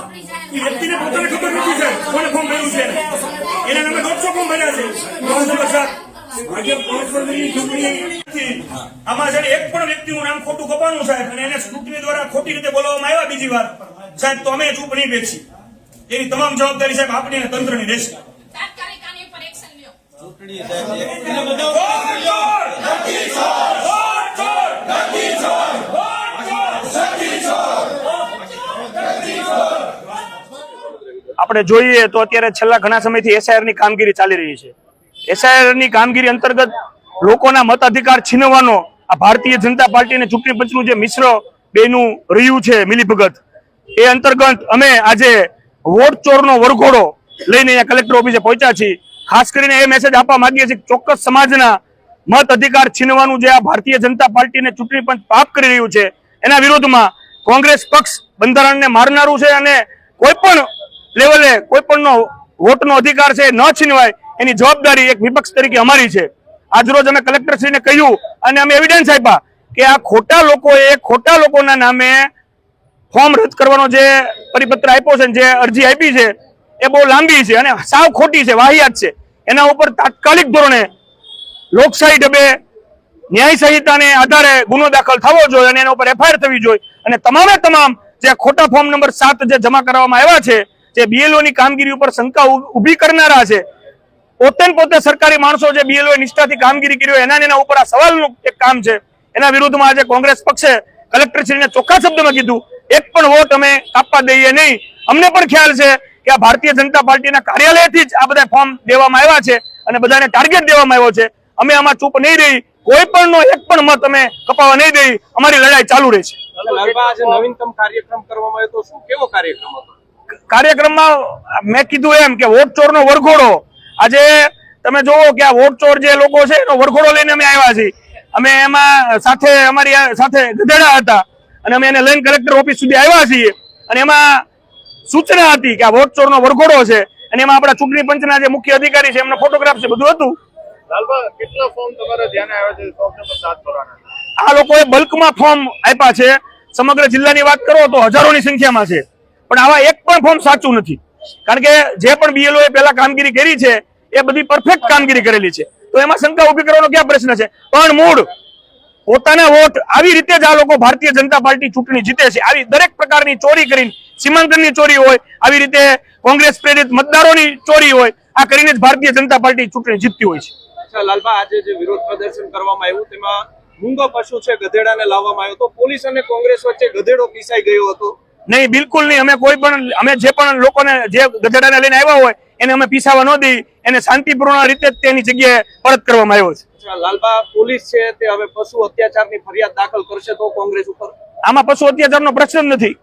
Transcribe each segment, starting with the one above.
એ વ્યક્તિને પોતાને ખબર નથી સાહેબ કોને ફોર્મ ભર્યું છે એના નામે 150 ફોર્મ ભર્યા છે ભાજપ કોર્પોરેશનની ચૂંટણી આમાં છે એક પણ વ્યક્તિનું નામ ખોટું કપાણું સાહેબ અને એને ચૂંટણી દ્વારા ખોટી રીતે બોલાવવામાં આવ્યા બીજી વાર સાહેબ તો અમે ચૂપ નહીં બેસી એની તમામ જવાબદારી સાહેબ આપણી અને તંત્રની રહેશે. આપણે જોઈએ તો અત્યારે છેલ્લા ઘણા સમયથી એસઆઈઆર ની કામગીરી ચાલી રહી છે. એસઆઈઆર ની કામગીરી અંતર્ગત લોકોના મતાધિકાર છીનવવાનો આ ભારતીય જનતા પાર્ટી અને ચૂંટણી પંચનું જે મિશ્ર બેનું રહ્યું છે મિલીભગત, એ અંતર્ગત અમે આજે વોટ ચોરનો વરઘોડો લઈને અહીંયા કલેક્ટર ઓફિસે પહોંચ્યા છીએ. ખાસ કરીને એ મેસેજ આપવા માંગીએ છીએ કે ચોક્કસ સમાજના મત અધિકાર છીનવાનું જે આ ભારતીય જનતા પાર્ટી અને ચૂંટણી પંચ પાપ કરી રહ્યું છે એના વિરોધમાં કોંગ્રેસ પક્ષ બંધારણને મારનારું છે અને કોઈ પણ લેવલે કોઈ પણનો વોટનો અધિકાર છે ન છીનવાય એની જવાબદારી એક વિપક્ષ તરીકે અમારી છે. આજરોજ અમે કલેક્ટરશ્રીને કહ્યું અને અમે એવિડન્સ આપ્યા કે આ ખોટા લોકોના નામે ફોર્મ રદ કરવાનો જે પરિપત્ર આપ્યો છે, જે અરજી આપી છે એ બહુ લાંબી છે અને સાવ ખોટી છે, વાહિયાત છે. એના ઉપર તાત્કાલિક ધોરણે લોકશાહી ઢબે ન્યાય સંહિતાને આધારે ગુનો દાખલ થવો જોઈએ અને એના ઉપર એફઆઈઆર થવી જોઈએ અને તમામે તમામ જે ખોટા ફોર્મ નંબર 7 જે જમા કરવામાં આવ્યા છે, જે બીએલઓ ની કામગીરી ઉપર શંકા ઉભી કરનારા છે, પોતે સરકારી માણસો જે બીએલઓ નિષ્ઠાથી કામગીરી કરી એના ઉપર આ સવાલનું એક કામ છે. એના વિરુદ્ધમાં આજે કોંગ્રેસ પક્ષે કલેક્ટરશ્રીને ચોખ્ખા શબ્દમાં કીધું એક પણ વોટ અમે આપવા દઈએ નહીં. અમને પણ ખ્યાલ છે કે આ ભારતીય જનતા પાર્ટીના કાર્યાલયથી જ આ બધા ફોર્મ દેવામાં આવ્યા છે અને બધાને ટાર્ગેટ દેવામાં આવ્યો છે. અમે આમાં ચૂપ નહીં રહી, કોઈ પણ નો એક પણ મત અમે કપાવવા નહીં દઈ, અમારી લડાઈ ચાલુ રહેશે. નવીનતમ કાર્યક્રમ કરવામાં આવ્યો તો શું કેવો કાર્યક્રમ હતો? કાર્યક્રમમાં મેં કીધું એમ કે વોટ ચોરનો વરઘોડો, આજે તમે જોવો કે આ વોટ ચોર જે લોકો છે એનો વરઘોડો લઈને અમે આવ્યા છીએ. અમે એમાં અમારી સાથે ગધેડા હતા અને અમે એને લઈને કલેક્ટર ઓફિસ સુધી આવ્યા છીએ અને એમાં સૂચના હતી કે આ વોટ ચોરનો વરઘોડો છે અને એમાં આપણા ચૂંટણી પંચના જે મુખ્ય અધિકારી છે એમનો ફોટોગ્રાફ છે, બધું હતું. કેટલા ફોર્મ તમારા ધ્યાને આવ્યા છે? આ લોકોએ બલ્કમાં ફોર્મ આપ્યા છે. સમગ્ર જિલ્લાની વાત કરો તો હજારોની સંખ્યામાં છે, પણ આવા એક પણ ફોર્મ સાચું નથી. કારણ કે જે પણ બીએલઓ એ પહેલા કામગીરી કરી છે એ બધી પરફેક્ટ કામગીરી કરેલી છે, તો એમાં શંકા ઉભી કરવાનો ક્યાં પ્રશ્ન છે? પણ મૂળ પોતાના વોટ આવી રીતે જ આ લોકો ભારતીય જનતા પાર્ટી ચૂંટણી જીતે છે. આવી દરેક પ્રકારની ચોરી કરીને, સીમાંકનની ચોરી હોય, આવી રીતે કોંગ્રેસ પ્રેરિત મતદારોની ચોરી હોય, આ કરીને જ ભારતીય જનતા પાર્ટી ચૂંટણી જીતતી હોય છે. લાલબા, આજે જે વિરોધ પ્રદર્શન કરવામાં આવ્યું તેમાં મૂંગો પશુ છે ગધેડાને લાવવામાં આવ્યો તો પોલીસ અને કોંગ્રેસ વચ્ચે ગધેડો પીસાઈ ગયો હતો? નહીં, બિલકુલ નહીં. અમે જે પણ લોકોને જે ગધેડાને લઈને આવ્યા હોય એને અમે પીસાવા ન દઈ, એને શાંતિપૂર્ણ રીતે તેની જગ્યાએ પરત કરવામાં આવ્યો છે. લાલબા, પોલીસ છે તે હવે પશુ અત્યાચારની ફરિયાદ દાખલ કરશે તો કોંગ્રેસ ઉપર? આમાં પશુ અત્યાચારનો પ્રશ્ન જ નથી.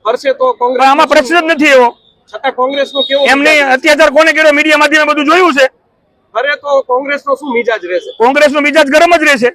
કરશે તો કોંગ્રેસ? આમાં પ્રશ્ન જ નથી એવો. છતાં કોંગ્રેસનો કેવો એમ નહીં, અત્યાચાર કોને કર્યો મીડિયા માધ્યમે બધું જોયું છે. અરે તો કોંગ્રેસનો શું મિજાજ રહેશે? કોંગ્રેસનો મિજાજ ગરમ જ રહેશે.